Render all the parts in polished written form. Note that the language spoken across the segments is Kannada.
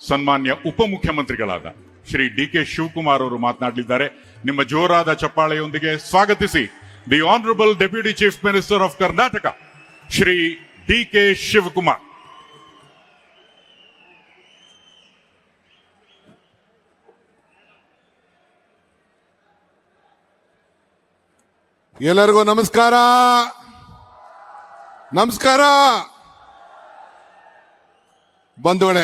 ಸನ್ಮಾನ್ಯ ಉಪಮುಖ್ಯಮಂತ್ರಿಗಳಾದ ಶ್ರೀ ಡಿ.ಕೆ. ಶಿವಕುಮಾರ್ ಅವರು ಮಾತನಾಡಲಿದ್ದಾರೆ. ನಿಮ್ಮ ಜೋರಾದ ಚಪ್ಪಾಳೆಯೊಂದಿಗೆ ಸ್ವಾಗತಿಸಿ the honourable deputy chief minister of Karnataka Shri DK. Shivakumar. ಎಲ್ಲರಿಗೂ ನಮಸ್ಕಾರ. ನಮಸ್ಕಾರ ಬಂಧುಗಳೇ,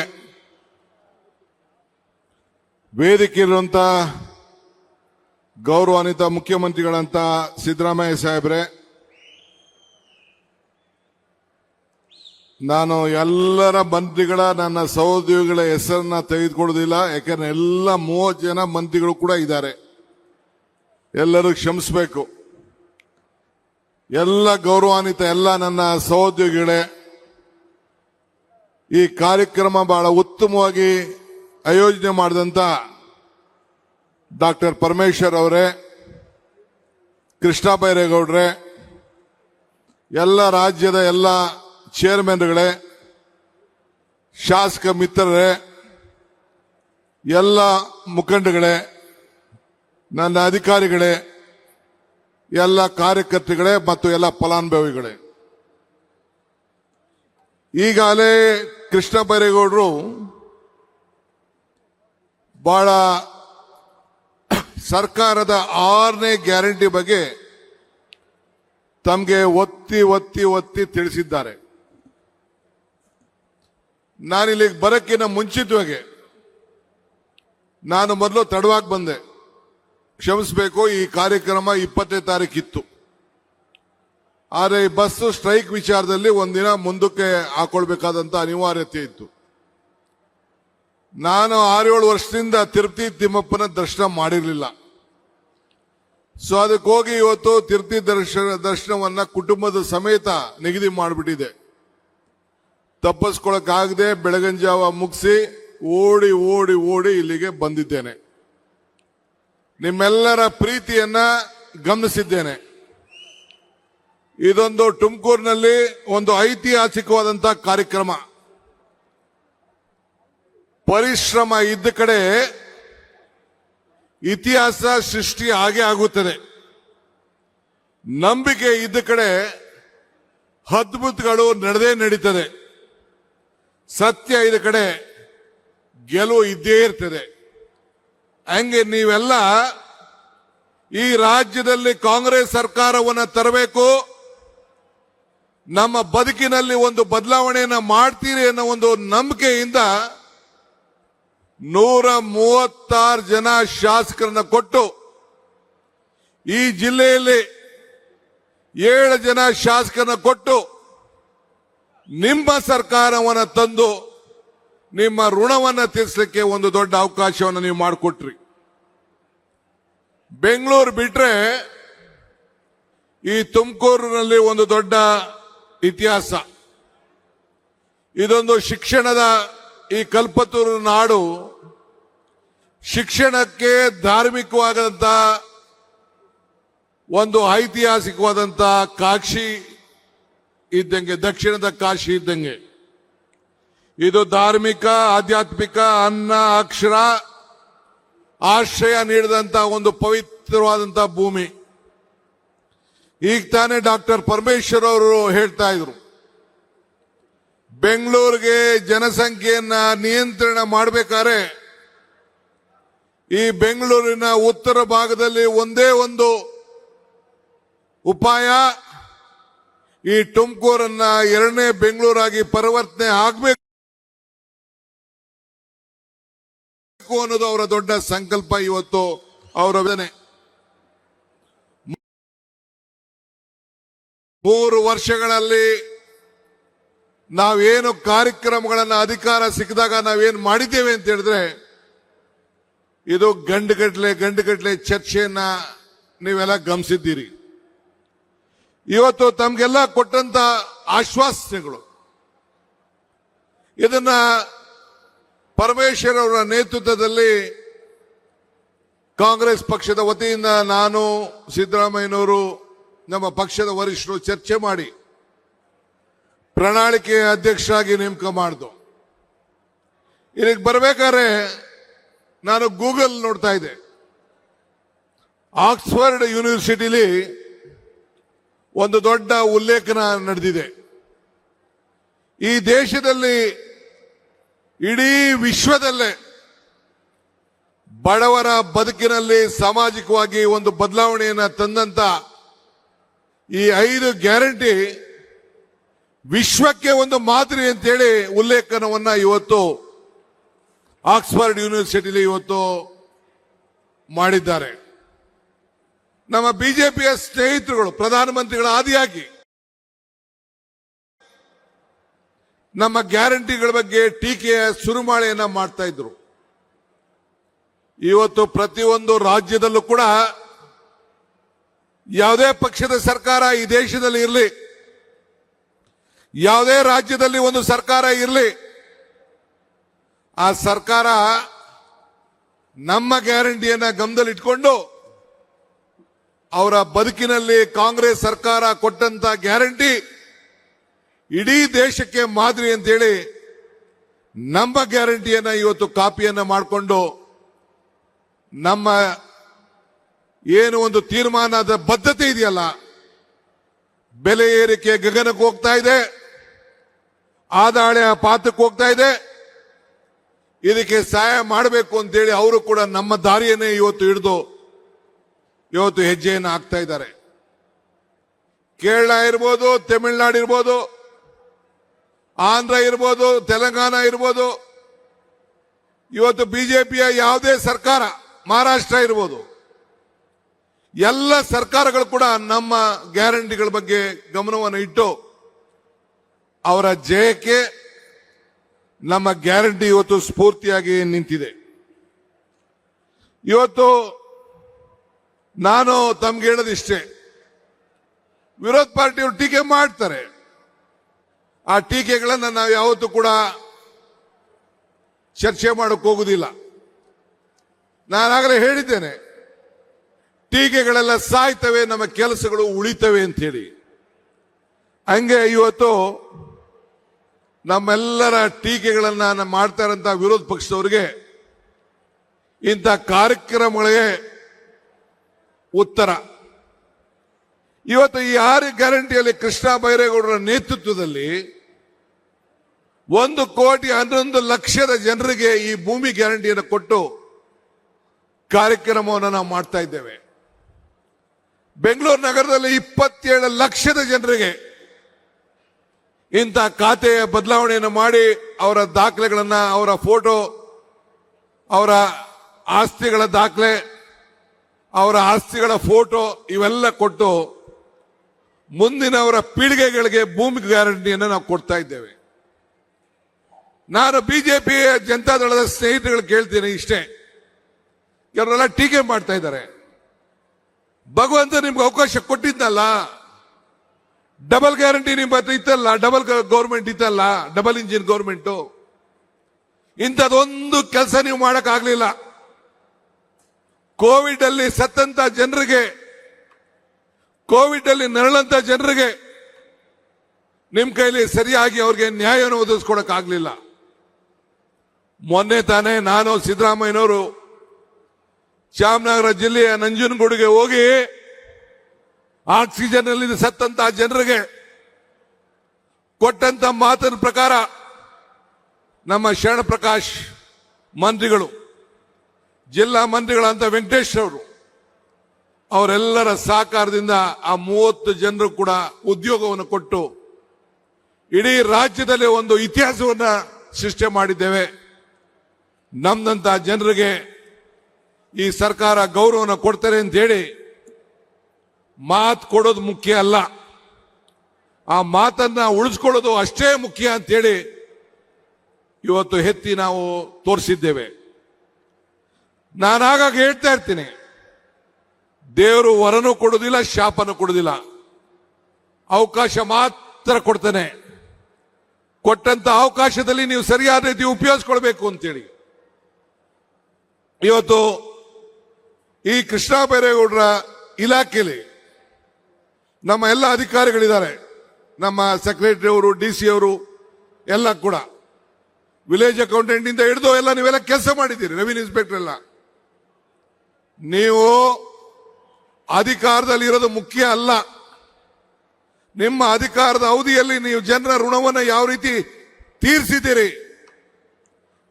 ವೇದಿಕೆಯಿರುವಂತ ಗೌರವಾನ್ವಿತ ಮುಖ್ಯಮಂತ್ರಿಗಳಂತ ಸಿದ್ದರಾಮಯ್ಯ ಸಾಹೇಬ್ರೆ, ನಾನು ಎಲ್ಲರ ಮಂತ್ರಿಗಳ ನನ್ನ ಸಹೋದ್ಯೋಗಿಗಳ ಹೆಸರನ್ನ ತೆಗೆದುಕೊಳ್ಳುವುದಿಲ್ಲ. ಯಾಕಂದ್ರೆ ಎಲ್ಲ 30 ಜನ ಮಂತ್ರಿಗಳು ಕೂಡ ಇದ್ದಾರೆ. ಎಲ್ಲರೂ ಕ್ಷಮಿಸಬೇಕು. ಎಲ್ಲ ಗೌರವಾನ್ವಿತ ಎಲ್ಲ ನನ್ನ ಸಹೋದ್ಯೋಗಿಗಳೇ, ಈ ಕಾರ್ಯಕ್ರಮ ಬಹಳ ಉತ್ತಮವಾಗಿ ಆಯೋಜನೆ ಮಾಡಿದಂತ ಡಾಕ್ಟರ್ ಪರಮೇಶ್ವರ್ ಅವರೇ, ಕೃಷ್ಣ ಬೈರೇಗೌಡ್ರೆ, ಎಲ್ಲ ರಾಜ್ಯದ ಎಲ್ಲ ಚೇರ್ಮನ್ಗಳೇ, ಶಾಸಕ ಮಿತ್ರರೇ, ಎಲ್ಲ ಮುಖಂಡಗಳೇ, ನನ್ನ ಅಧಿಕಾರಿಗಳೇ, ಎಲ್ಲ ಕಾರ್ಯಕರ್ತರುಗಳೇ ಮತ್ತು ಎಲ್ಲ ಫಲಾನುಭವಿಗಳೇ, ಈಗಾಗಲೇ ಕೃಷ್ಣ ಬೈರೇಗೌಡರು ಬಹಳ ಸರ್ಕಾರದ 6ನೇ ಗ್ಯಾರಂಟಿ ಬಗ್ಗೆ ತಮಗೆ ಒತ್ತಿ ಒತ್ತಿ ಒತ್ತಿ ತಿಳಿಸಿದ್ದಾರೆ. ನಾನಿಲ್ಲಿಗೆ ಬರಕ್ಕಿಂತ ಮುಂಚಿತವಾಗಿ ನಾನು ಮೊದಲು ತಡವಾಗಿ ಬಂದೆ, ಕ್ಷಮಿಸಬೇಕು. ಈ ಕಾರ್ಯಕ್ರಮ 20ನೇ ತಾರೀಕಿತ್ತು. ಆದರೆ ಈ ಬಸ್ ಸ್ಟ್ರೈಕ್ ವಿಚಾರದಲ್ಲಿ ಒಂದಿನ ಮುಂದಕ್ಕೆ ಹಾಕೊಳ್ಬೇಕಾದಂತ ಅನಿವಾರ್ಯತೆ ಇತ್ತು. ನಾನು 6-7 ವರ್ಷದಿಂದ ತಿರುಪತಿ ತಿಮ್ಮಪ್ಪನ ದರ್ಶನ ಮಾಡಿರಲಿಲ್ಲ. ಸೊ ಅದಕ್ಕೆ ಹೋಗಿ ಇವತ್ತು ತಿರುಪತಿ ದರ್ಶನವನ್ನ ಕುಟುಂಬದ ಸಮೇತ ನಿಗದಿ ಮಾಡಿಬಿಟ್ಟಿದೆ. ತಪ್ಪಿಸ್ಕೊಳಕ್ಕಾಗದೆ ಬೆಳಗಂಜಾವ ಮುಗಿಸಿ ಓಡಿ ಓಡಿ ಓಡಿ ಇಲ್ಲಿಗೆ ಬಂದಿದ್ದೇನೆ. ನಿಮ್ಮೆಲ್ಲರ ಪ್ರೀತಿಯನ್ನ ಗಮನಿಸಿದ್ದೇನೆ. ಇದೊಂದು ತುಮಕೂರಿನಲ್ಲಿ ಒಂದು ಐತಿಹಾಸಿಕವಾದಂತಹ ಕಾರ್ಯಕ್ರಮ. ಪರಿಶ್ರಮ ಇದ್ದ ಕಡೆ ಇತಿಹಾಸ ಸೃಷ್ಟಿ ಹಾಗೆ ಆಗುತ್ತದೆ. ನಂಬಿಕೆ ಇದ್ದ ಕಡೆ ಅದ್ಭುತಗಳು ನಡೆದೇ ನಡೀತದೆ. ಸತ್ಯ ಇದ್ದ ಕಡೆ ಗೆಲುವು ಇದ್ದೇ ಇರ್ತದೆ. ಹಂಗೆ ನೀವೆಲ್ಲ ಈ ರಾಜ್ಯದಲ್ಲಿ ಕಾಂಗ್ರೆಸ್ ಸರ್ಕಾರವನ್ನು ತರಬೇಕು, ನಮ್ಮ ಬದುಕಿನಲ್ಲಿ ಒಂದು ಬದಲಾವಣೆಯನ್ನ ಮಾಡ್ತೀರಿ ಅನ್ನೋ ಒಂದು ನಂಬಿಕೆಯಿಂದ 136 ಜನ ಶಾಸಕರನ್ನ ಕೊಟ್ಟು ಈ ಜಿಲ್ಲೆಯಲ್ಲಿ 7 ಜನ ಶಾಸಕರನ್ನ ಕೊಟ್ಟು ನಿಮ್ಮ ಸರ್ಕಾರವನ್ನು ತಂದು ನಿಮ್ಮ ಋಣವನ್ನು ತೀರಿಸಲಿಕ್ಕೆ ಒಂದು ದೊಡ್ಡ ಅವಕಾಶವನ್ನು ನೀವು ಮಾಡಿಕೊಟ್ರಿ. ಬೆಂಗಳೂರು ಬಿಟ್ರೆ ಈ ತುಮಕೂರಿನಲ್ಲಿ ಒಂದು ದೊಡ್ಡ ಇತಿಹಾಸ. ಇದೊಂದು ಶಿಕ್ಷಣದ ಈ ಕಲ್ಪತರು ನಾಡು. ಶಿಕ್ಷಣಕ್ಕೆ ಧಾರ್ಮಿಕವಾದಂತ ಒಂದು ಐತಿಹಾಸಿಕವಾದಂತ ಕಾಶಿ ಇದ್ದಂಗೆ, ದಕ್ಷಿಣದ ಕಾಶಿ ಇದ್ದಂಗೆ. ಇದು ಧಾರ್ಮಿಕ, ಆಧ್ಯಾತ್ಮಿಕ, ಅನ್ನ, ಅಕ್ಷರ, ಆಶ್ರಯ ನೀಡಿದಂತ ಒಂದು ಪವಿತ್ರವಾದಂತ ಭೂಮಿ. ಈಗ ತಾನೇ ಡಾಕ್ಟರ್ ಪರಮೇಶ್ವರ್ ಅವರು ಹೇಳ್ತಾ ಇದ್ರು, ಬೆಂಗಳೂರಿಗೆ ಜನಸಂಖ್ಯೆಯನ್ನ ನಿಯಂತ್ರಣ ಮಾಡಬೇಕಾದ್ರೆ ಈ ಬೆಂಗಳೂರಿನ ಉತ್ತರ ಭಾಗದಲ್ಲಿ ಒಂದೇ ಒಂದು ಉಪಾಯ, ಈ ತುಮಕೂರನ್ನ 2ನೇ ಬೆಂಗಳೂರಾಗಿ ಪರಿವರ್ತನೆ ಆಗಬೇಕು ಅನ್ನೋದು ಅವರ ದೊಡ್ಡ ಸಂಕಲ್ಪ. ಇವತ್ತು ಅವರ 3 ವರ್ಷಗಳಲ್ಲಿ ನಾವೇನು ಕಾರ್ಯಕ್ರಮಗಳನ್ನ ಅಧಿಕಾರ ಸಿಕ್ಕಿದಾಗ ನಾವೇನು ಮಾಡಿದ್ದೇವೆ ಅಂತ ಹೇಳಿದ್ರೆ, ಇದು ಗಂಟುಗಟ್ಟಲೆ ಚರ್ಚೆಯನ್ನ ನೀವೆಲ್ಲ ಗಮನಿಸಿದ್ದೀರಿ. ಇವತ್ತು ತಮ್ಗೆಲ್ಲ ಕೊಟ್ಟಂತ ಆಶ್ವಾಸನೆಗಳು, ಇದನ್ನ ಪರಮೇಶ್ವರ್ ಅವರ ನೇತೃತ್ವದಲ್ಲಿ ಕಾಂಗ್ರೆಸ್ ಪಕ್ಷದ ವತಿಯಿಂದ ನಾನು, ಸಿದ್ದರಾಮಯ್ಯನವರು, ನಮ್ಮ ಪಕ್ಷದ ವರಿಷ್ಠರು ಚರ್ಚೆ ಮಾಡಿ ಪ್ರಣಾಳಿಕೆ ಅಧ್ಯಕ್ಷರಾಗಿ ನೇಮಕ ಮಾಡಿದ್ದು. ಇಲ್ಲಿಗೆ ಬರ್ಬೇಕಾದ್ರೆ ನಾನು ಗೂಗಲ್ ನೋಡ್ತಾ ಇದ್ದೆ. ಆಕ್ಸ್ಫರ್ಡ್ ಯೂನಿವರ್ಸಿಟಿಲಿ ಒಂದು ದೊಡ್ಡ ಉಲ್ಲೇಖನ ನಡೆದಿದೆ. ಈ ದೇಶದಲ್ಲಿ ಇಡೀ ವಿಶ್ವದಲ್ಲೇ ಬಡವರ ಬದುಕಿನಲ್ಲಿ ಸಾಮಾಜಿಕವಾಗಿ ಒಂದು ಬದಲಾವಣೆಯನ್ನು ತಂದಂತ ಈ 5 ಗ್ಯಾರಂಟಿ ವಿಶ್ವಕ್ಕೆ ಒಂದು ಮಾದರಿ ಅಂತೇಳಿ ಉಲ್ಲೇಖನವನ್ನ ಇವತ್ತು ಆಕ್ಸ್ಫರ್ಡ್ ಯೂನಿವರ್ಸಿಟಿಲಿ ಇವತ್ತು ಮಾಡಿದ್ದಾರೆ. ನಮ್ಮ ಬಿಜೆಪಿಯ ಸ್ನೇಹಿತರುಗಳು ಪ್ರಧಾನಮಂತ್ರಿಗಳ ಆದಿಯಾಗಿ ನಮ್ಮ ಗ್ಯಾರಂಟಿಗಳ ಬಗ್ಗೆ ಟೀಕೆಯ ಸುರುಮಾಳೆಯನ್ನ ಮಾಡ್ತಾ ಇದ್ರು. ಇವತ್ತು ಪ್ರತಿಯೊಂದು ರಾಜ್ಯದಲ್ಲೂ ಕೂಡ ಯಾವುದೇ ಪಕ್ಷದ ಸರ್ಕಾರ ಈ ದೇಶದಲ್ಲಿ ಇರಲಿ, ಯಾವುದೇ ರಾಜ್ಯದಲ್ಲಿ ಒಂದು ಸರ್ಕಾರ ಇರಲಿ, ಆ ಸರ್ಕಾರ ನಮ್ಮ ಗ್ಯಾರಂಟಿಯನ್ನ ಗಮನದಲ್ಲಿಟ್ಕೊಂಡು ಅವರ ಬದುಕಿನಲ್ಲಿ ಕಾಂಗ್ರೆಸ್ ಸರ್ಕಾರ ಕೊಟ್ಟಂತ ಗ್ಯಾರಂಟಿ ಇಡೀ ದೇಶಕ್ಕೆ ಮಾದರಿ ಅಂತೇಳಿ ನಮ್ಮ ಗ್ಯಾರಂಟಿಯನ್ನ ಇವತ್ತು ಕಾಪಿಯನ್ನ ಮಾಡಿಕೊಂಡು ನಮ್ಮ ಏನು ಒಂದು ತೀರ್ಮಾನದ ಬದ್ಧತೆ ಇದೆಯಲ್ಲ, ಬೆಲೆ ಏರಿಕೆ ಗಗನಕ್ಕೆ ಹೋಗ್ತಾ ಇದೆ, ಆದಾಯ ಪಾತಕ್ಕೆ ಹೋಗ್ತಾ ಇದೆ, ಇದಕ್ಕೆ ಸಹಾಯ ಮಾಡಬೇಕು ಅಂತೇಳಿ ಅವರು ಕೂಡ ನಮ್ಮ ದಾರಿಯನ್ನೇ ಇವತ್ತು ಹಿಡಿದು ಇವತ್ತು ಹೆಜ್ಜೆಯನ್ನು ಹಾಕ್ತಾ ಇದ್ದಾರೆ. ಕೇರಳ ಇರ್ಬೋದು, ತಮಿಳುನಾಡು ಇರ್ಬೋದು, ಆಂಧ್ರ ಇರ್ಬೋದು, ತೆಲಂಗಾಣ ಇರ್ಬೋದು, ಇವತ್ತು ಬಿಜೆಪಿಯ ಯಾವುದೇ ಸರ್ಕಾರ, ಮಹಾರಾಷ್ಟ್ರ ಇರ್ಬೋದು, ಎಲ್ಲ ಸರ್ಕಾರಗಳು ಕೂಡ ನಮ್ಮ ಗ್ಯಾರಂಟಿಗಳ ಬಗ್ಗೆ ಗಮನವನ್ನು ಇಟ್ಟು ಅವರ ಜಯಕ್ಕೆ ನಮ್ಮ ಗ್ಯಾರಂಟಿ ಇವತ್ತು ಸ್ಫೂರ್ತಿಯಾಗಿ ನಿಂತಿದೆ. ಇವತ್ತು ನಾನು ತಮ್ಗೆ ಹೇಳೋದಿಷ್ಟೇ, ವಿರೋಧ ಪಾರ್ಟಿಯವರು ಟೀಕೆ ಮಾಡ್ತಾರೆ. ಆ ಟೀಕೆಗಳನ್ನು ನಾವು ಯಾವತ್ತೂ ಕೂಡ ಚರ್ಚೆ ಮಾಡೋಕೆ ಹೋಗುದಿಲ್ಲ. ನಾನಾಗಲೇ ಹೇಳಿದ್ದೇನೆ, ಟೀಕೆಗಳೆಲ್ಲ ಸಾಯ್ತವೆ, ನಮ್ಮ ಕೆಲಸಗಳು ಉಳಿತವೆ ಅಂತ ಹೇಳಿ. ಹಂಗೆ ಇವತ್ತು ನಮ್ಮೆಲ್ಲರ ಟೀಕೆಗಳನ್ನ ಮಾಡ್ತಾ ಇರೋಂಥ ವಿರೋಧ ಪಕ್ಷದವರಿಗೆ ಇಂಥ ಕಾರ್ಯಕ್ರಮಗಳಿಗೆ ಉತ್ತರ. ಇವತ್ತು ಈ 6 ಗ್ಯಾರಂಟಿಯಲ್ಲಿ ಕೃಷ್ಣ ಬೈರೇಗೌಡರ ನೇತೃತ್ವದಲ್ಲಿ 1,11,00,000 ಜನರಿಗೆ ಈ ಭೂಮಿ ಗ್ಯಾರಂಟಿಯನ್ನು ಕೊಟ್ಟು ಕಾರ್ಯಕ್ರಮವನ್ನು ನಾವು ಮಾಡ್ತಾ ಇದ್ದೇವೆ. ಬೆಂಗಳೂರು ನಗರದಲ್ಲಿ 27 ಲಕ್ಷದ ಜನರಿಗೆ ಇಂಥ ಖಾತೆಯ ಬದಲಾವಣೆಯನ್ನು ಮಾಡಿ ಅವರ ದಾಖಲೆಗಳನ್ನ, ಅವರ ಫೋಟೋ, ಅವರ ಆಸ್ತಿಗಳ ದಾಖಲೆ, ಅವರ ಆಸ್ತಿಗಳ ಫೋಟೋ ಇವೆಲ್ಲ ಕೊಟ್ಟು ಮುಂದಿನ ಅವರ ಪೀಳಿಗೆಗಳಿಗೆ ಭೂಮಿ ಗ್ಯಾರಂಟಿಯನ್ನು ನಾವು ಕೊಡ್ತಾ ಇದ್ದೇವೆ. ನಾನು ಬಿಜೆಪಿ ಜನತಾದಳದ ಸ್ನೇಹಿತರುಗಳು ಕೇಳ್ತೀನಿ ಇಷ್ಟೇ, ಇವರೆಲ್ಲ ಟೀಕೆ ಮಾಡ್ತಾ ಇದ್ದಾರೆ. ಭಗವಂತ ನಿಮ್ಗೆ ಅವಕಾಶ ಕೊಟ್ಟಿದ್ದಲ್ಲ, ಡಬಲ್ ಗ್ಯಾರಂಟಿ ನಿಮ್ಮ ಹತ್ರ ಇತ್ತಲ್ಲ, ಡಬಲ್ ಗೌರ್ಮೆಂಟ್ ಇತ್ತಲ್ಲ, ಡಬಲ್ ಇಂಜಿನ್ ಗೌರ್ಮೆಂಟ್, ಇಂಥದೊಂದು ಕೆಲಸ ನೀವು ಮಾಡಕ್ಕಾಗ್ಲಿಲ್ಲ. ಕೋವಿಡ್ ಅಲ್ಲಿ ಸತ್ತಂತ ಜನರಿಗೆ, ಕೋವಿಡ್ ಅಲ್ಲಿ ನರಳಂತ ಜನರಿಗೆ ನಿಮ್ ಕೈಲಿ ಸರಿಯಾಗಿ ಅವ್ರಿಗೆ ನ್ಯಾಯವನ್ನು ಒದಗಿಸ್ಕೊಡಕ್ಕಾಗ್ಲಿಲ್ಲ. ಮೊನ್ನೆ ತಾನೇ ನಾನು ಸಿದ್ದರಾಮಯ್ಯನವರು ಚಾಮರಾಜನಗರ ಜಿಲ್ಲೆಯ ನಂಜನಗೂಡಿಗೆ ಹೋಗಿ ಆಕ್ಸಿಜನ್ ಅಲ್ಲಿ ಸತ್ತಂತ ಜನರಿಗೆ ಕೊಟ್ಟಂತ ಮಾತಿನ ಪ್ರಕಾರ ನಮ್ಮ ಶರಣ ಪ್ರಕಾಶ್ ಮಂತ್ರಿಗಳು, ಜಿಲ್ಲಾ ಮಂತ್ರಿಗಳಂತ ವೆಂಕಟೇಶ್ ಅವರು, ಅವರೆಲ್ಲರ ಸಹಕಾರದಿಂದ ಆ 30 ಜನರು ಕೂಡ ಉದ್ಯೋಗವನ್ನು ಕೊಟ್ಟು ಇಡೀ ರಾಜ್ಯದಲ್ಲಿ ಒಂದು ಇತಿಹಾಸವನ್ನ ಸೃಷ್ಟಿ ಮಾಡಿದ್ದೇವೆ. ನಮ್ದಂತ ಜನರಿಗೆ ಈ ಸರ್ಕಾರ ಗೌರವನ ಕೊಡ್ತಾರೆ ಅಂತ ಹೇಳಿ ಮಾತು ಕೊಡೋದು ಮುಖ್ಯ ಅಲ್ಲ, ಆ ಮಾತನ್ನ ಉಳಿಸ್ಕೊಳ್ಳೋದು ಅಷ್ಟೇ ಮುಖ್ಯ ಅಂತೇಳಿ ಇವತ್ತು ಎತ್ತಿ ನಾವು ತೋರಿಸಿದ್ದೇವೆ. ನಾನಾಗ ಹೇಳ್ತಾ ಇರ್ತೀನಿ, ದೇವರು ವರನೂ ಕೊಡುವುದಿಲ್ಲ, ಶಾಪನೂ ಕೊಡುವುದಿಲ್ಲ, ಅವಕಾಶ ಮಾತ್ರ ಕೊಡ್ತಾನೆ. ಕೊಟ್ಟಂತ ಅವಕಾಶದಲ್ಲಿ ನೀವು ಸರಿಯಾದ ರೀತಿ ಉಪಯೋಗಿಸ್ಕೊಳ್ಬೇಕು ಅಂತೇಳಿ ಇವತ್ತು ಈ ಕೃಷ್ಣ ಬೈರೇಗೌಡರ ಇಲಾಖೆಯಲ್ಲಿ ನಮ್ಮ ಎಲ್ಲ ಅಧಿಕಾರಿಗಳಿದ್ದಾರೆ, ನಮ್ಮ ಸೆಕ್ರೆಟರಿ ಅವರು, DC ಅವರು ಎಲ್ಲ ಕೂಡ ವಿಲೇಜ್ ಅಕೌಂಟೆಂಟ್ ಇಂದ ಹಿಡಿದು ಎಲ್ಲ ನೀವೆಲ್ಲ ಕೆಲಸ ಮಾಡಿದ್ದೀರಿ, ರೆವಿನ್ಯೂ ಇನ್ಸ್ಪೆಕ್ಟರ್ ಎಲ್ಲ. ನೀವು ಅಧಿಕಾರದಲ್ಲಿ ಇರೋದು ಮುಖ್ಯ ಅಲ್ಲ. ನಿಮ್ಮ ಅಧಿಕಾರದ ಅವಧಿಯಲ್ಲಿ ನೀವು ಜನರ ಋಣವನ್ನು ಯಾವ ರೀತಿ ತೀರಿಸಿದ್ದೀರಿ,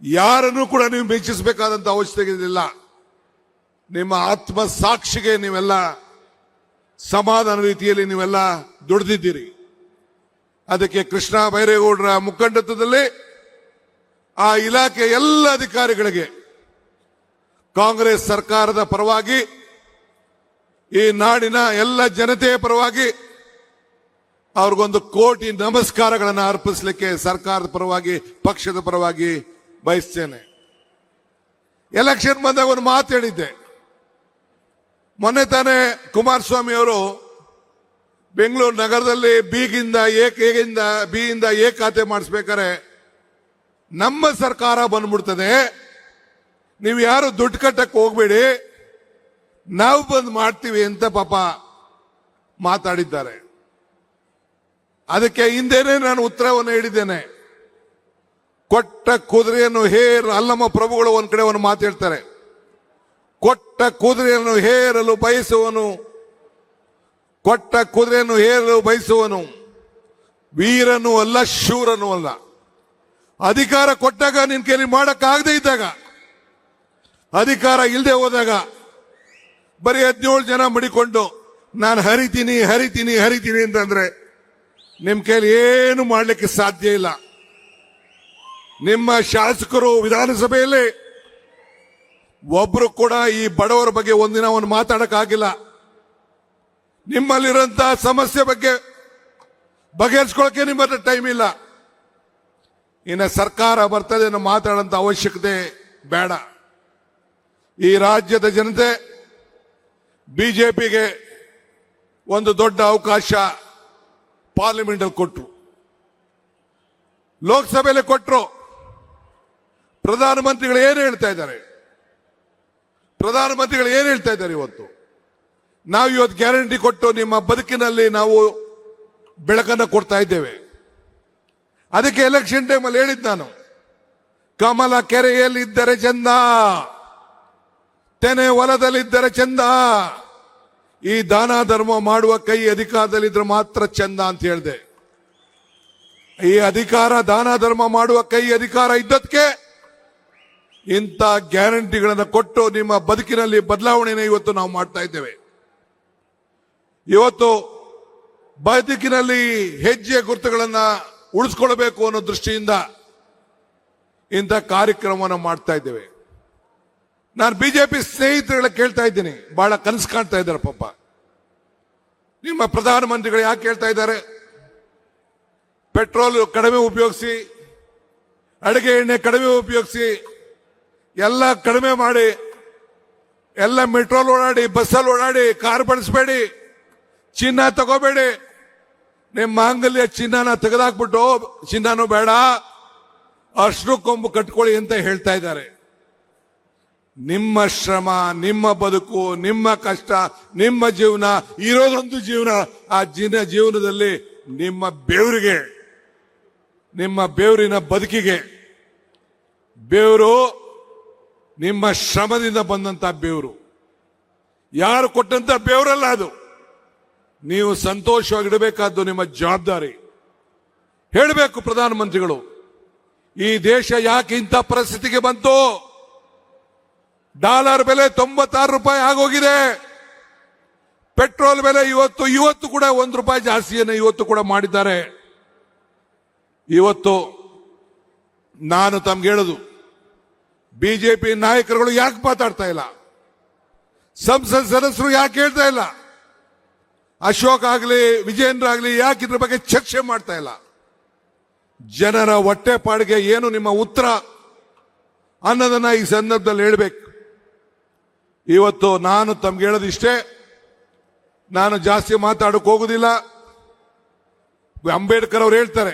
ಯಾರನ್ನು ಕೂಡ ನೀವು ಮೆಚ್ಚಿಸಬೇಕಾದಂತ ಅವಶ್ಯಕತೆ ಇಲ್ಲ. ನಿಮ್ಮ ಆತ್ಮ ಸಾಕ್ಷಿಗೆ ನೀವೆಲ್ಲ ಸಮಾಧಾನ ರೀತಿಯಲ್ಲಿ ನೀವೆಲ್ಲ ದುಡಿದಿದ್ದೀರಿ. ಅದಕ್ಕೆ ಕೃಷ್ಣ ಬೈರೇಗೌಡರ ಮುಖಂಡತ್ವದಲ್ಲಿ ಆ ಇಲಾಖೆ ಎಲ್ಲ ಅಧಿಕಾರಿಗಳಿಗೆ ಕಾಂಗ್ರೆಸ್ ಸರ್ಕಾರದ ಪರವಾಗಿ, ಈ ನಾಡಿನ ಎಲ್ಲ ಜನತೆಯ ಪರವಾಗಿ ಅವ್ರಿಗೊಂದು ಕೋಟಿ ನಮಸ್ಕಾರಗಳನ್ನು ಅರ್ಪಿಸಲಿಕ್ಕೆ ಸರ್ಕಾರದ ಪರವಾಗಿ, ಪಕ್ಷದ ಪರವಾಗಿ ಬಯಸ್ತೇನೆ. ಎಲೆಕ್ಷನ್ ಬಂದಾಗ ಒಂದು ಮಾತು ಹೇಳಿದ್ದೆ. ಮೊನ್ನೆ ತಾನೇ ಕುಮಾರಸ್ವಾಮಿ ಅವರು ಬೆಂಗಳೂರು ನಗರದಲ್ಲಿ ಬಿಯಿಂದ ಎ ಖಾತೆ ಮಾಡಿಸ್ಬೇಕಾರೆ ನಮ್ಮ ಸರ್ಕಾರ ಬಂದ್ಬಿಡ್ತದೆ, ನೀವು ಯಾರು ದುಡ್ಡು ಕಟ್ಟಕ್ಕೆ ಹೋಗ್ಬೇಡಿ, ನಾವು ಬಂದು ಮಾಡ್ತೀವಿ ಅಂತ ಪಾಪ ಮಾತಾಡಿದ್ದಾರೆ. ಅದಕ್ಕೆ ಹಿಂದೆನೆ ನಾನು ಉತ್ತರವನ್ನು ಹೇಳಿದ್ದೇನೆ. ಕೊಟ್ಟ ಕುದುರೆಯನ್ನು ಅಲ್ಲಮ್ಮ ಪ್ರಭುಗಳು ಒಂದ್ ಕಡೆ ಒಂದು ಮಾತು ಹೇಳ್ತಾರೆ, ಕೊಟ್ಟ ಕುದುರೆಯನ್ನು ಹೇರಲು ಬಯಸುವನು ವೀರನೂ ಅಲ್ಲ, ಶೂರನೂ ಅಲ್ಲ. ಅಧಿಕಾರ ಕೊಟ್ಟಾಗ ನಿನ್ ಕೈಲಿ ಮಾಡಕ್ಕಾಗದೇ ಇದ್ದಾಗ, ಅಧಿಕಾರ ಇಲ್ಲದೆ ಹೋದಾಗ ಬರೀ 17 ಜನ ಮಡಿಕೊಂಡು ನಾನು ಹರಿತೀನಿ ಅಂತಂದ್ರೆ ನಿಮ್ ಕೈಲಿ ಏನು ಮಾಡ್ಲಿಕ್ಕೆ ಸಾಧ್ಯ ಇಲ್ಲ. ನಿಮ್ಮ ಶಾಸಕರು ವಿಧಾನಸಭೆಯಲ್ಲಿ ಒಬ್ರು ಕೂಡ ಈ ಬಡವರ ಬಗ್ಗೆ ಒಂದಿನ ಒಂದು ಮಾತಾಡಕ್ಕಾಗಿಲ್ಲ. ನಿಮ್ಮಲ್ಲಿರುವಂತಹ ಸಮಸ್ಯೆ ಬಗ್ಗೆ ಬಗೆಹರಿಸ್ಕೊಳ್ಳಕ್ಕೆ ನಿಮ್ಮ ಹತ್ರ ಟೈಮ್ ಇಲ್ಲ. ಇನ್ನು ಸರ್ಕಾರ ಬರ್ತದೆ ಅನ್ನೋ ಮಾತಾಡೋಂಥ ಅವಶ್ಯಕತೆ ಬೇಡ. ಈ ರಾಜ್ಯದ ಜನತೆ ಬಿಜೆಪಿಗೆ ಒಂದು ದೊಡ್ಡ ಅವಕಾಶ ಪಾರ್ಲಿಮೆಂಟ್ ಅಲ್ಲಿ ಕೊಟ್ಟರು, ಲೋಕಸಭೆಯಲ್ಲಿ ಕೊಟ್ಟರು. ಪ್ರಧಾನಮಂತ್ರಿಗಳು ಏನು ಹೇಳ್ತಾ ಇದ್ದಾರೆ? ಇವತ್ತು ನಾವು ಇವತ್ತು ಗ್ಯಾರಂಟಿ ಕೊಟ್ಟು ನಿಮ್ಮ ಬದುಕಿನಲ್ಲಿ ನಾವು ಬೆಳಕನ್ನು ಕೊಡ್ತಾ ಇದ್ದೇವೆ. ಅದಕ್ಕೆ ಎಲೆಕ್ಷನ್ ಟೈಮಲ್ಲಿ ಹೇಳಿದ್ ನಾನು, ಕಮಲ ಕೆರೆಯಲ್ಲಿದ್ದರೆ ಚಂದ, ತೆನೆ ಹೊಲದಲ್ಲಿದ್ದರೆ ಚಂದ, ಈ ದಾನ ಧರ್ಮ ಮಾಡುವ ಕೈ ಅಧಿಕಾರದಲ್ಲಿದ್ರೆ ಮಾತ್ರ ಚಂದ ಅಂತ ಹೇಳಿದೆ. ಈ ಅಧಿಕಾರ, ದಾನ ಧರ್ಮ ಮಾಡುವ ಕೈ ಅಧಿಕಾರ ಇದ್ದದಕ್ಕೆ ಇಂಥ ಗ್ಯಾರಂಟಿಗಳನ್ನು ಕೊಟ್ಟು ನಿಮ್ಮ ಬದುಕಿನಲ್ಲಿ ಬದಲಾವಣೆಯನ್ನು ಇವತ್ತು ನಾವು ಮಾಡ್ತಾ ಇದ್ದೇವೆ. ಇವತ್ತು ಬದುಕಿನಲ್ಲಿ ಹೆಜ್ಜೆ ಗುರುತುಗಳನ್ನು ಉಳಿಸ್ಕೊಳ್ಬೇಕು ಅನ್ನೋ ದೃಷ್ಟಿಯಿಂದ ಇಂಥ ಕಾರ್ಯಕ್ರಮವನ್ನು ಮಾಡ್ತಾ ಇದ್ದೇವೆ. ನಾನು ಬಿಜೆಪಿ ಸ್ನೇಹಿತರುಗಳ ಕೇಳ್ತಾ ಇದ್ದೀನಿ, ಬಹಳ ಕನಸು ಕಾಣ್ತಾ ಇದ್ದಾರೆ ಪಾಪ. ನಿಮ್ಮ ಪ್ರಧಾನಮಂತ್ರಿಗಳು ಯಾಕೆ ಹೇಳ್ತಾ ಇದ್ದಾರೆ? ಪೆಟ್ರೋಲ್ ಕಡಿಮೆ ಉಪಯೋಗಿಸಿ, ಅಡುಗೆ ಎಣ್ಣೆ ಕಡಿಮೆ ಉಪಯೋಗಿಸಿ, ಎಲ್ಲ ಕಡಿಮೆ ಮಾಡಿ, ಎಲ್ಲ ಮೆಟ್ರೋಲ್ ಓಡಾಡಿ, ಬಸ್ಸಲ್ಲಿ ಓಡಾಡಿ, ಕಾರ್ ಬಳಸಬೇಡಿ, ಚಿನ್ನ ತಗೋಬೇಡಿ, ನಿಮ್ಮ ಮಾಂಗಲ್ಯ ಚಿನ್ನನ ತೆಗೆದಾಕ್ಬಿಟ್ಟು ಚಿನ್ನನೂ ಬೇಡ, ಅರ್ಶಿನ ಕೊಂಬು ಕಟ್ಕೊಳ್ಳಿ ಅಂತ ಹೇಳ್ತಾ ಇದ್ದಾರೆ. ನಿಮ್ಮ ಶ್ರಮ, ನಿಮ್ಮ ಬದುಕು, ನಿಮ್ಮ ಕಷ್ಟ, ನಿಮ್ಮ ಜೀವನ ಇರೋದೊಂದು ಜೀವನ. ಆ ಜೀವನದಲ್ಲಿ ನಿಮ್ಮ ಬೆವರಿಗೆ, ನಿಮ್ಮ ಬೆವರಿನ ಬದುಕಿಗೆ, ಬೆವರು ನಿಮ್ಮ ಶ್ರಮದಿಂದ ಬಂದಂತ ಬೆವರು, ಯಾರು ಕೊಟ್ಟಂತ ಬೆವರಲ್ಲ ಅದು. ನೀವು ಸಂತೋಷವಾಗಿಡಬೇಕಾದ್ದು ನಿಮ್ಮ ಜವಾಬ್ದಾರಿ. ಹೇಳಬೇಕು ಪ್ರಧಾನಮಂತ್ರಿಗಳು, ಈ ದೇಶ ಯಾಕೆ ಇಂಥ ಪರಿಸ್ಥಿತಿಗೆ ಬಂತು? ಡಾಲರ್ ಬೆಲೆ 96 ರೂಪಾಯಿ ಆಗೋಗಿದೆ. ಪೆಟ್ರೋಲ್ ಬೆಲೆ ಇವತ್ತು ಕೂಡ 1 ರೂಪಾಯಿ ಜಾಸ್ತಿಯನ್ನು ಇವತ್ತು ಕೂಡ ಮಾಡಿದ್ದಾರೆ. ಇವತ್ತು ನಾನು ತಮ್ಗೆ ಹೇಳುದು, ಬಿಜೆಪಿ ನಾಯಕರುಗಳು ಯಾಕೆ ಮಾತಾಡ್ತಾ ಇಲ್ಲ? ಸಂಸತ್ ಸದಸ್ಯರು ಯಾಕೆ ಹೇಳ್ತಾ ಇಲ್ಲ? ಅಶೋಕ್ ಆಗ್ಲಿ, ವಿಜೇಂದ್ರ ಆಗ್ಲಿ ಯಾಕೆ ಇದ್ರ ಬಗ್ಗೆ ಚರ್ಚೆ ಮಾಡ್ತಾ ಇಲ್ಲ? ಜನರ ಹೊಟ್ಟೆಪಾಡಿಗೆ ಏನು ನಿಮ್ಮ ಉತ್ತರ ಅನ್ನೋದನ್ನ ಈ ಸಂದರ್ಭದಲ್ಲಿ ಹೇಳ್ಬೇಕು. ಇವತ್ತು ನಾನು ತಮ್ಗೆ ಹೇಳೋದಿಷ್ಟೇ, ನಾನು ಜಾಸ್ತಿ ಮಾತಾಡಕ್ ಹೋಗುದಿಲ್ಲ. ಅಂಬೇಡ್ಕರ್ ಅವರು ಹೇಳ್ತಾರೆ,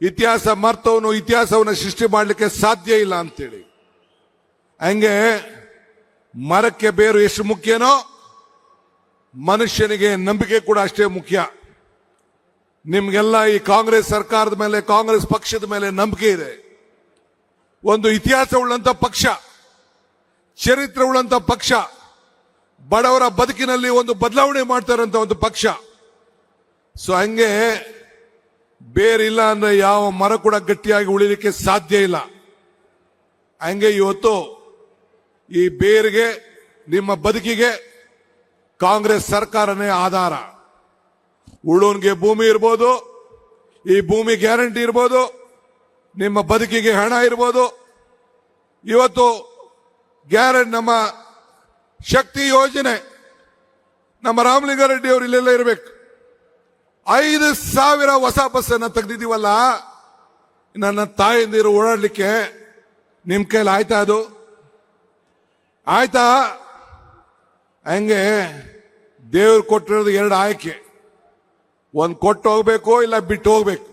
ಇತಿಹಾಸ ಮರ್ತವನು ಇತಿಹಾಸವನ್ನು ಸೃಷ್ಟಿ ಮಾಡಲಿಕ್ಕೆ ಸಾಧ್ಯ ಇಲ್ಲ ಅಂತೇಳಿ. ಹಂಗೆ ಮರಕ್ಕೆ ಬೇರು ಎಷ್ಟು ಮುಖ್ಯನೋ ಮನುಷ್ಯನಿಗೆ ನಂಬಿಕೆ ಕೂಡ ಅಷ್ಟೇ ಮುಖ್ಯ. ನಿಮ್ಗೆಲ್ಲ ಈ ಕಾಂಗ್ರೆಸ್ ಸರ್ಕಾರದ ಮೇಲೆ, ಕಾಂಗ್ರೆಸ್ ಪಕ್ಷದ ಮೇಲೆ ನಂಬಿಕೆ ಇದೆ. ಒಂದು ಇತಿಹಾಸ ಉಳ್ಳಂತ ಪಕ್ಷ, ಚರಿತ್ರೆ ಉಳ್ಳಂತ ಪಕ್ಷ, ಬಡವರ ಬದುಕಿನಲ್ಲಿ ಒಂದು ಬದಲಾವಣೆ ಮಾಡ್ತಾ ಇರುವಂತ ಒಂದು ಪಕ್ಷ. ಸೊ ಹಂಗೆ ಬೇರಿಲ್ಲ ಅಂದ್ರೆ ಯಾವ ಮರ ಕೂಡ ಗಟ್ಟಿಯಾಗಿ ಉಳಿಲಿಕ್ಕೆ ಸಾಧ್ಯ ಇಲ್ಲ. ಹಂಗೆ ಇವತ್ತು ಈ ಬೇರಿಗೆ, ನಿಮ್ಮ ಬದುಕಿಗೆ ಕಾಂಗ್ರೆಸ್ ಸರ್ಕಾರನೇ ಆಧಾರ. ಉಳ್ಳೋನ್ಗೆ ಭೂಮಿ ಇರ್ಬೋದು, ಈ ಭೂಮಿ ಗ್ಯಾರಂಟಿ ಇರ್ಬೋದು, ನಿಮ್ಮ ಬದುಕಿಗೆ ಹಣ ಇರ್ಬೋದು. ಇವತ್ತು ಗ್ಯಾರಂಟಿ ನಮ್ಮ ಶಕ್ತಿ ಯೋಜನೆ, ನಮ್ಮ ರಾಮಲಿಂಗಾರೆಡ್ಡಿ ಅವರು ಇಲ್ಲೆಲ್ಲ ಇರಬೇಕು. 5,000 ಹೊಸ ಬಸ್ಸನ್ನು ತೆಗೆದಿದ್ದೀವಲ್ಲ, ನನ್ನ ತಾಯಂದಿರು ಓಡಾಡ್ಲಿಕ್ಕೆ ನಿಮ್ ಕೈಲಿ ಆಯ್ತಾ? ಅದು ಆಯ್ತಾ? ಹಂಗೆ ದೇವ್ರು ಕೊಟ್ಟಿರೋದು 2 ಆಯ್ಕೆ, ಒಂದು ಕೊಟ್ಟು ಹೋಗ್ಬೇಕು, ಇಲ್ಲ ಬಿಟ್ಟು ಹೋಗ್ಬೇಕು.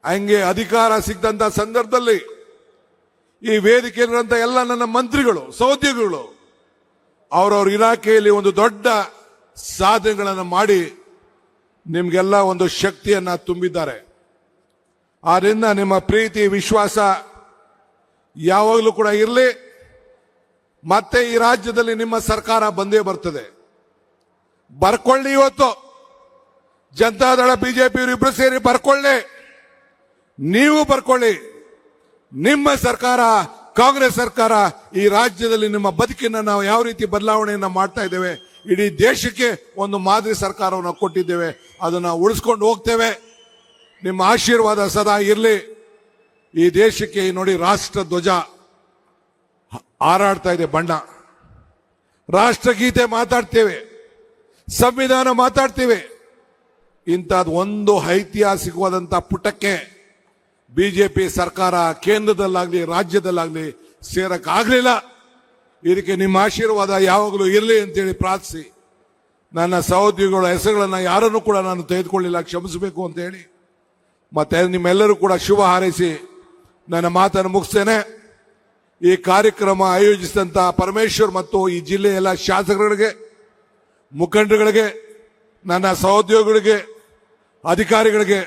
ಹಂಗೆ ಅಧಿಕಾರ ಸಿಕ್ಕಂತ ಸಂದರ್ಭದಲ್ಲಿ ಈ ವೇದಿಕೆಯಲ್ಲಿರುವಂತ ಎಲ್ಲ ನನ್ನ ಮಂತ್ರಿಗಳು, ಸಹೋದ್ಯೋಗಿಗಳು ಅವರವ್ರ ಇಲಾಖೆಯಲ್ಲಿ ಒಂದು ದೊಡ್ಡ ಸಾಧನೆಗಳನ್ನು ಮಾಡಿ ನಿಮ್ಗೆಲ್ಲ ಒಂದು ಶಕ್ತಿಯನ್ನ ತುಂಬಿದ್ದಾರೆ. ಆದ್ರಿಂದ ನಿಮ್ಮ ಪ್ರೀತಿ, ವಿಶ್ವಾಸ ಯಾವಾಗಲೂ ಕೂಡ ಇರಲಿ. ಮತ್ತೆ ಈ ರಾಜ್ಯದಲ್ಲಿ ನಿಮ್ಮ ಸರ್ಕಾರ ಬಂದೇ ಬರ್ತದೆ. ಬರ್ಕೊಳ್ಳಿ, ಇವತ್ತು ಜನತಾದಳ ಬಿಜೆಪಿ ಇಬ್ರು ಸೇರಿ ಬರ್ಕೊಳ್ಳಿ, ನೀವು ಬರ್ಕೊಳ್ಳಿ. ನಿಮ್ಮ ಸರ್ಕಾರ, ಕಾಂಗ್ರೆಸ್ ಸರ್ಕಾರ ಈ ರಾಜ್ಯದಲ್ಲಿ ನಿಮ್ಮ ಬದುಕಿನ ನಾವು ಯಾವ ರೀತಿ ಬದಲಾವಣೆಯನ್ನ ಮಾಡ್ತಾ ಇದ್ದೇವೆ, ಇಡೀ ದೇಶಕ್ಕೆ ಒಂದು ಮಾದರಿ ಸರ್ಕಾರವನ್ನು ಕೊಟ್ಟಿದ್ದೇವೆ, ಅದನ್ನ ಉಳಿಸ್ಕೊಂಡು ಹೋಗ್ತೇವೆ. ನಿಮ್ಮ ಆಶೀರ್ವಾದ ಸದಾ ಇರಲಿ. ಈ ದೇಶಕ್ಕೆ ನೋಡಿ, ರಾಷ್ಟ್ರ ಧ್ವಜ ಹಾರಾಡ್ತಾ ಇದೆ, ಬಣ್ಣ, ರಾಷ್ಟ್ರಗೀತೆ ಮಾತಾಡ್ತೇವೆ, ಸಂವಿಧಾನ ಮಾತಾಡ್ತೇವೆ. ಇಂಥದ್ದು ಒಂದು ಐತಿಹಾಸಿಕವಾದಂತ ಪುಟಕ್ಕೆ ಬಿಜೆಪಿ ಸರ್ಕಾರ ಕೇಂದ್ರದಲ್ಲಾಗ್ಲಿ ರಾಜ್ಯದಲ್ಲಾಗ್ಲಿ ಸೇರಕ್ಕಾಗ್ಲಿಲ್ಲ. ಇದಕ್ಕೆ ನಿಮ್ಮ ಆಶೀರ್ವಾದ ಯಾವಾಗಲೂ ಇರಲಿ ಅಂತೇಳಿ ಪ್ರಾರ್ಥಿಸಿ, ನನ್ನ ಸಹೋದ್ಯೋಗಿಗಳ ಹೆಸರುಗಳನ್ನ ಯಾರನ್ನು ಕೂಡ ನಾನು ತೆಗೆದುಕೊಳ್ಳಿಲ್ಲ, ಕ್ಷಮಿಸಬೇಕು ಅಂತ ಹೇಳಿ ಮತ್ತೆ ನಿಮ್ಮೆಲ್ಲರೂ ಕೂಡ ಶುಭ ಹಾರೈಸಿ ನನ್ನ ಮಾತನ್ನು ಮುಗಿಸ್ತೇನೆ. ಈ ಕಾರ್ಯಕ್ರಮ ಆಯೋಜಿಸಿದಂತ ಪರಮೇಶ್ವರ್ ಮತ್ತು ಈ ಜಿಲ್ಲೆಯ ಎಲ್ಲ ಶಾಸಕರಿಗೆ, ಮುಖಂಡರುಗಳಿಗೆ, ನನ್ನ ಸಹೋದ್ಯೋಗಿಗಳಿಗೆ, ಅಧಿಕಾರಿಗಳಿಗೆ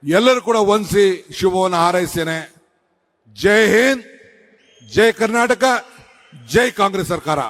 ಎಲ್ಲರೂ ಕೂಡ ವಂದಿಸಿ ಶುಭವನ್ನು ಹಾರೈಸ್ತೇನೆ. ಜೈ ಹಿಂದ್, ಜೈ ಕರ್ನಾಟಕ, ಜೈ ಕಾಂಗ್ರೆಸ್ ಸರ್ಕಾರ.